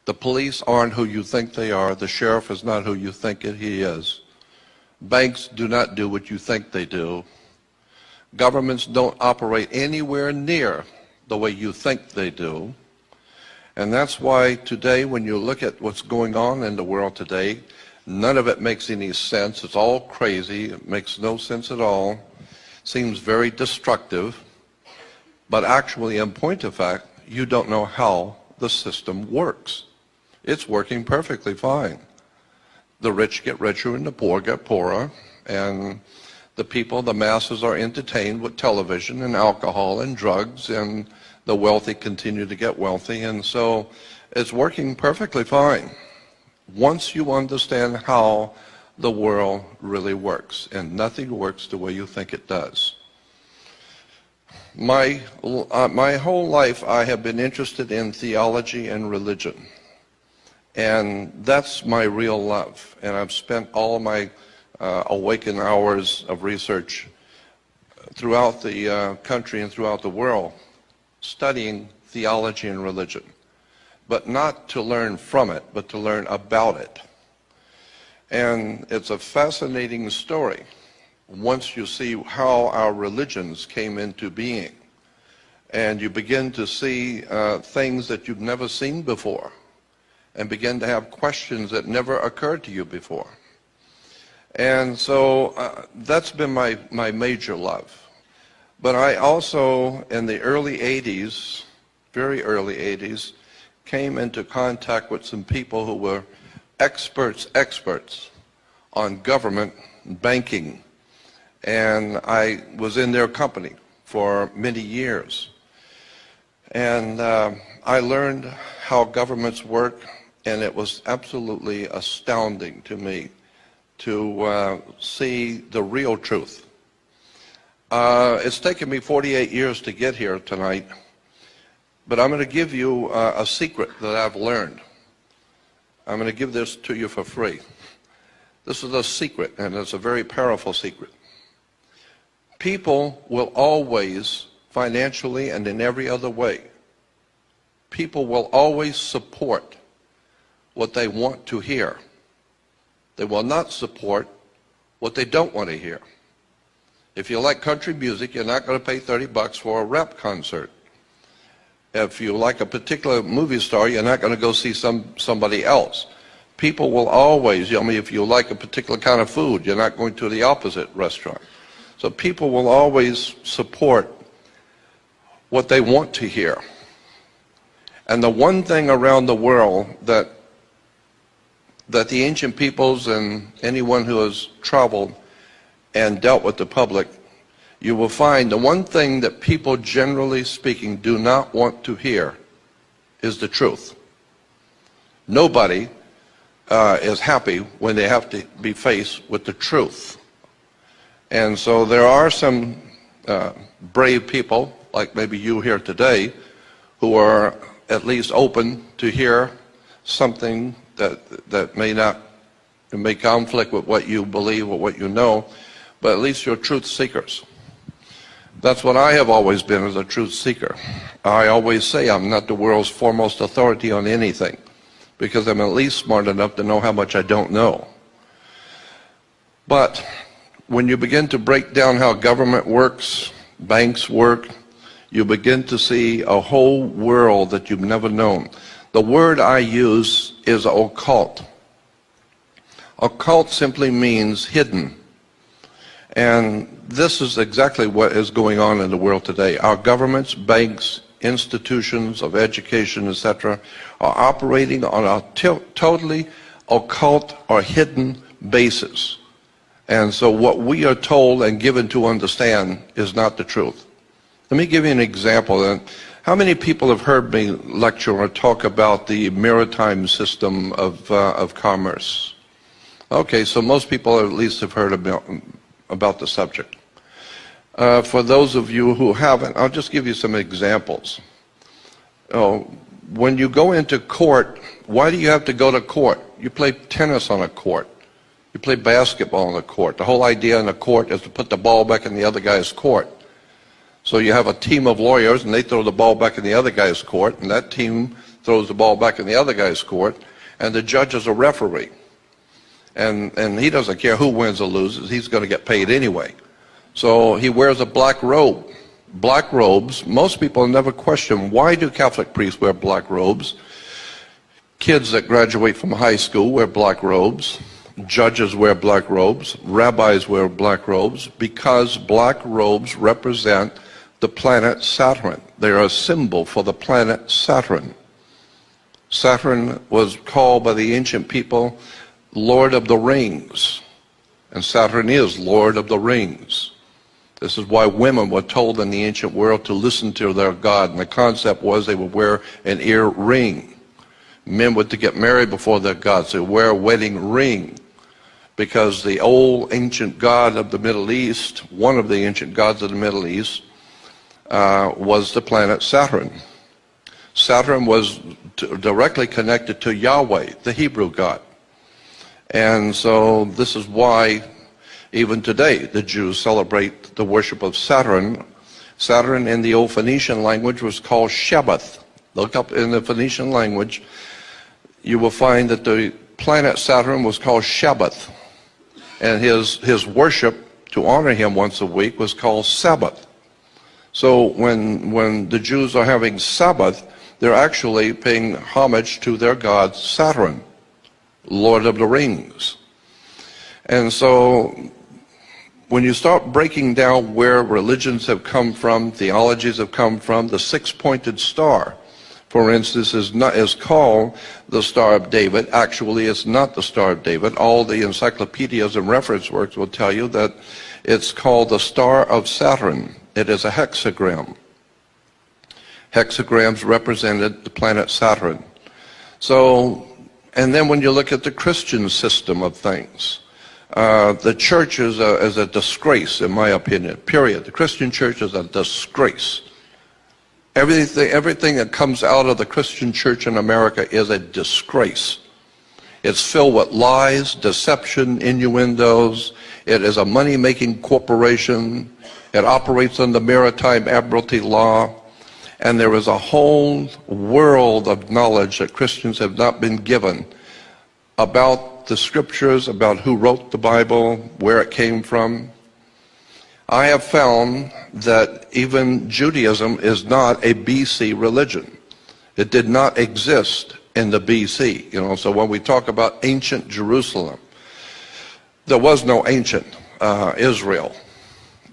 The police aren't who you think they are. The sheriff is not who you think he is. Banks do not do what you think they do. Governments don't operate anywhere near the way you think they do. And that's why today, when you look at what's going on in the world today, none of it makes any sense. It's all crazy. It makes no sense at all. Seems very destructive. But actually, in point of fact, you don't know how the system works. It's working perfectly fine. The rich get richer and the poor get poorer. And the people, the masses, are entertained with television and alcohol and drugs, and the wealthy continue to get wealthy. And so it's working perfectly fine once you understand how the world really works. And nothing works the way you think it does. My whole life I have been interested in theology and religion. And that's my real love. And I've spent all my awakened hours of research throughout the country and throughout the world studying theology and religion. But not to learn from it, but to learn about it. And it's a fascinating story once you see how our religions came into being. And you begin to see things that you've never seen before, and begin to have questions that never occurred to you before. And so that's been my major love. But I also, in the early 80s, very early 80s, came into contact with some people who were experts on government banking. And I was in their company for many years. And I learned how governments work, and it was absolutely astounding to me to see the real truth. It's taken me 48 years to get here tonight, but I'm going to give you a secret that I've learned. I'm going to give this to you for free. This is a secret, and it's a very powerful secret. People will always, financially and in every other way, people will always support what they want to hear. They will not support what they don't want to hear. If you like country music, you're not going to pay $30 for a rap concert. If you like a particular movie star, you're not going to go see somebody else. People will always, if you like a particular kind of food, you're not going to the opposite restaurant. So people will always support what they want to hear. And the one thing around the world that the ancient peoples and anyone who has traveled and dealt with the public, you will find the one thing that people, generally speaking, do not want to hear is the truth. Nobody is happy when they have to be faced with the truth. And so there are some brave people, like maybe you here today, who are at least open to hear something that may conflict with what you believe or what you know, but at least you're truth seekers. That's what I have always been, as a truth seeker. I always say I'm not the world's foremost authority on anything, because I'm at least smart enough to know how much I don't know. But when you begin to break down how government works, banks work, you begin to see a whole world that you've never known. The word I use is occult. Occult simply means hidden. And this is exactly what is going on in the world today. Our governments, banks, institutions of education, etc., are operating on a totally occult or hidden basis. And so what we are told and given to understand is not the truth. Let me give you an example. How many people have heard me lecture or talk about the maritime system of commerce? Okay, so most people at least have heard about the subject. For those of you who haven't, I'll just give you some examples. When you go into court, why do you have to go to court? You play tennis on a court. You play basketball on a court. The whole idea in a court is to put the ball back in the other guy's court. So you have a team of lawyers, and they throw the ball back in the other guy's court, and that team throws the ball back in the other guy's court, and the judge is a referee. And he doesn't care who wins or loses. He's going to get paid anyway. So he wears a black robe. Black robes, most people never question, why do Catholic priests wear black robes? Kids that graduate from high school wear black robes. Judges wear black robes. Rabbis wear black robes because black robes represent the planet Saturn. They are a symbol for the planet Saturn. Saturn was called by the ancient people Lord of the Rings, and Saturn is Lord of the Rings. This is why women were told in the ancient world to listen to their god, and the concept was they would wear an ear ring. Men were to get married before their gods. They would wear a wedding ring because the old ancient god of the Middle East, one of the ancient gods of the Middle East, was the planet Saturn. Saturn was directly connected to Yahweh, the Hebrew God. And so this is why even today the Jews celebrate the worship of Saturn. Saturn in the old Phoenician language was called Shabbath. Look up in the Phoenician language, you will find that the planet Saturn was called Shabbath. And his worship to honor him once a week was called Sabbath. So when the Jews are having Sabbath, they're actually paying homage to their god Saturn, Lord of the Rings. And so when you start breaking down where religions have come from, theologies have come from, the six-pointed star, for instance, is called the Star of David. Actually, it's not the Star of David. All the encyclopedias and reference works will tell you that it's called the Star of Saturn. It is a hexagram. Hexagrams represented the planet Saturn. So, and then when you look at the Christian system of things, the church is a disgrace, in my opinion, period. The Christian church is a disgrace. Everything that comes out of the Christian church in America is a disgrace. It's filled with lies, deception, innuendos. It is a money-making corporation. It operates under maritime admiralty law. And there is a whole world of knowledge that Christians have not been given about the scriptures, about who wrote the Bible, where it came from. I have found that even Judaism is not a BC religion. It did not exist in the BC. So when we talk about ancient Jerusalem, there was no ancient Israel.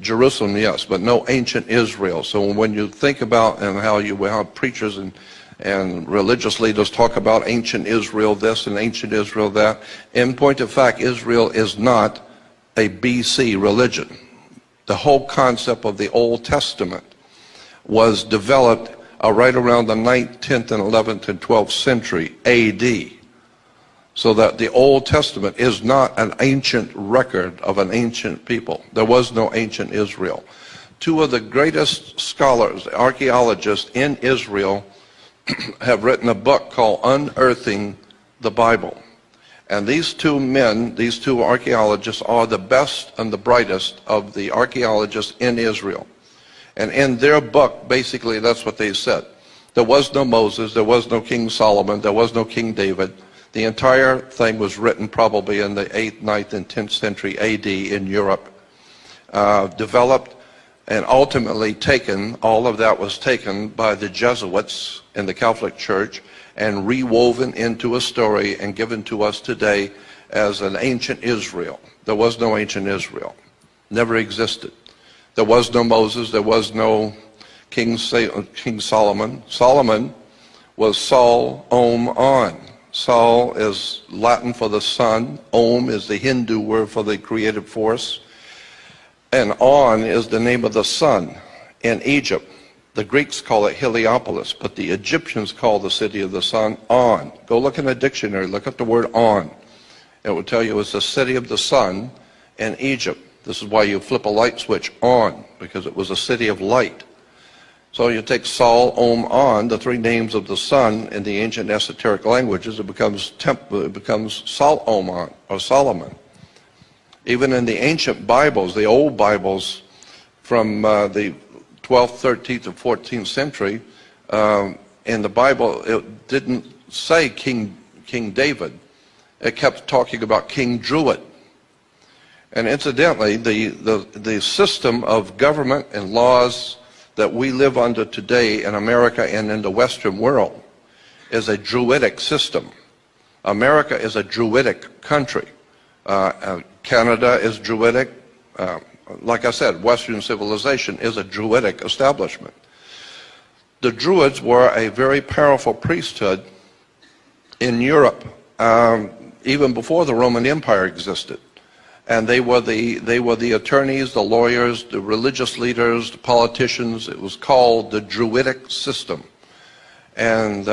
Jerusalem, yes, but no ancient Israel. So when you think about and how preachers and religious leaders talk about ancient Israel this and ancient Israel that, in point of fact, Israel is not a BC religion. The whole concept of the Old Testament was developed right around the 9th, 10th, and 11th, and 12th century AD. So that the Old Testament is not an ancient record of an ancient people. There was no ancient Israel. Two of the greatest scholars, archaeologists in Israel, have written a book called Unearthing the Bible. And these two men, these two archaeologists, are the best and the brightest of the archaeologists in Israel. And in their book, basically, that's what they said. There was no Moses, there was no King Solomon, there was no King David. The entire thing was written probably in the 8th, 9th, and 10th century AD in Europe, developed and ultimately taken, all of that was taken by the Jesuits in the Catholic Church and rewoven into a story and given to us today as an ancient Israel. There was no ancient Israel. Never existed. There was no Moses. There was no King Solomon. Solomon was Sol, Om, On. Sol is Latin for the sun. Om is the Hindu word for the creative force. And On is the name of the sun in Egypt. The Greeks call it Heliopolis, but the Egyptians call the city of the sun On. Go look in a dictionary, look up the word On. It will tell you it's the city of the sun in Egypt. This is why you flip a light switch on, because it was a city of light. So you take Sol, Om, On, the three names of the sun in the ancient esoteric languages, it becomes Sol, Om, On, or Solomon. Even in the ancient Bibles, the old Bibles from the 12th, 13th, and 14th century, in the Bible, it didn't say King David. It kept talking about King Druid. And incidentally, the system of government and laws that we live under today in America and in the Western world is a Druidic system. America is a Druidic country. Canada is Druidic. Like I said, Western civilization is a Druidic establishment. The Druids were a very powerful priesthood in Europe, even before the Roman Empire existed. And they were the attorneys, the lawyers, the religious leaders, the politicians. It was called the Druidic system. And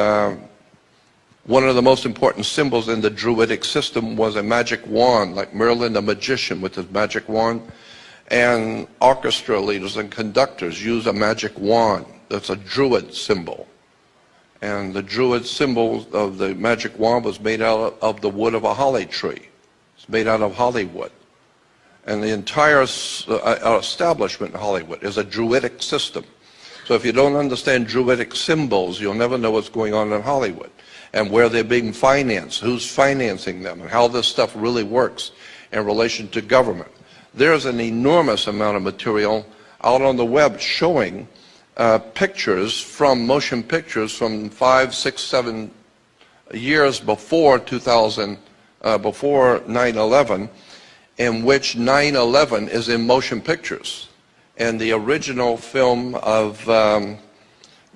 one of the most important symbols in the Druidic system was a magic wand, like Merlin the magician with his magic wand. And orchestra leaders and conductors use a magic wand. That's a Druid symbol. And the Druid symbol of the magic wand was made out of the wood of a holly tree. It's made out of Hollywood. And the entire establishment in Hollywood is a Druidic system. So if you don't understand Druidic symbols, you'll never know what's going on in Hollywood and where they're being financed, who's financing them, and how this stuff really works in relation to government. There's an enormous amount of material out on the web showing pictures from motion pictures from 5, 6, 7 years before 2000, before 9/11, in which 9/11 is in motion pictures. And the original film of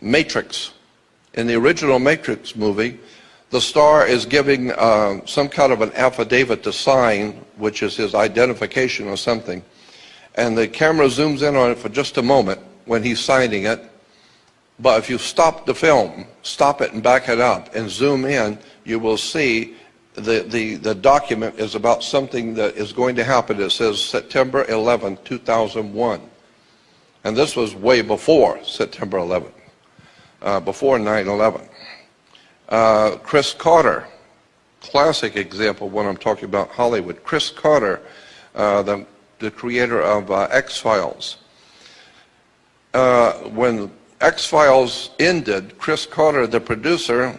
Matrix, in the original Matrix movie, the star is giving some kind of an affidavit to sign, which is his identification or something. And the camera zooms in on it for just a moment when he's signing it. But if you stop the film, stop it and back it up and zoom in, you will see the document is about something that is going to happen. It says September 11, 2001. And this was way before September 11, before 9/11. Chris Carter, classic example when I'm talking about Hollywood. Chris Carter, the creator of X-Files. When X-Files ended, Chris Carter, the producer,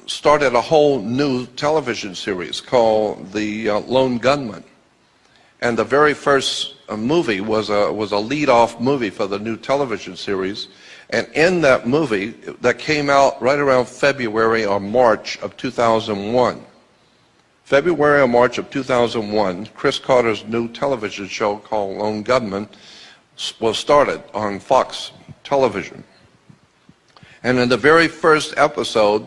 started a whole new television series called The Lone Gunman. And the very first movie was a lead-off movie for the new television series. And in that movie, that came out right around February or March of 2001. February or March of 2001, Chris Carter's new television show called Lone Gunman was started on Fox television. And in the very first episode,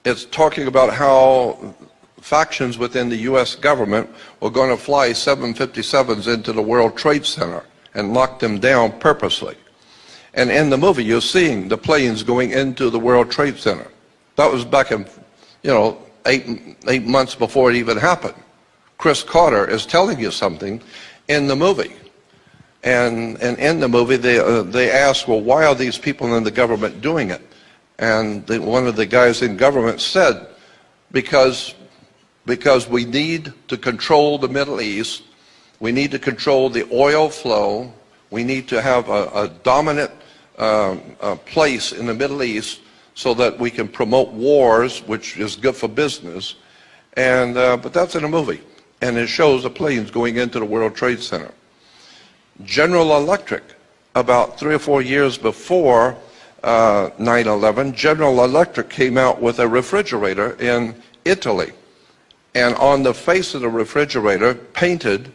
it's talking about how factions within the U.S. government were going to fly 757s into the World Trade Center and knock them down purposely. And in the movie, you're seeing the planes going into the World Trade Center. That was back in, 8 months before it even happened. Chris Carter is telling you something in the movie. And in the movie, they ask, well, why are these people in the government doing it? And one of the guys in government said, because we need to control the Middle East, we need to control the oil flow, we need to have a dominant place in the Middle East so that we can promote wars, which is good for business. And but that's in a movie, and it shows the planes going into the World Trade Center. General Electric, about 3 or 4 years before 9/11, General Electric came out with a refrigerator in Italy. And on the face of the refrigerator, painted,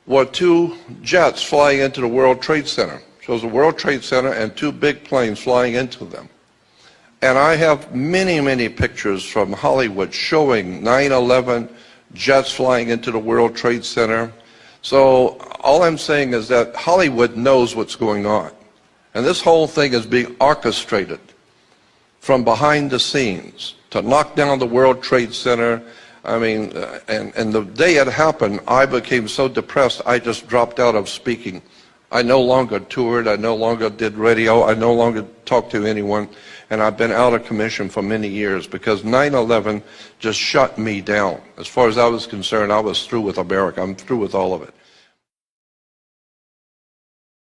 were 2 jets flying into the World Trade Center. Shows the World Trade Center and 2 big planes flying into them. And I have many, many pictures from Hollywood showing 9/11 jets flying into the World Trade Center. So all I'm saying is that Hollywood knows what's going on. And this whole thing is being orchestrated from behind the scenes to knock down the World Trade Center. I mean, and the day it happened, I became so depressed, I just dropped out of speaking. I no longer toured, I no longer did radio, I no longer talked to anyone, and I've been out of commission for many years because 9/11 just shut me down. As far as I was concerned, I was through with America. I'm through with all of it.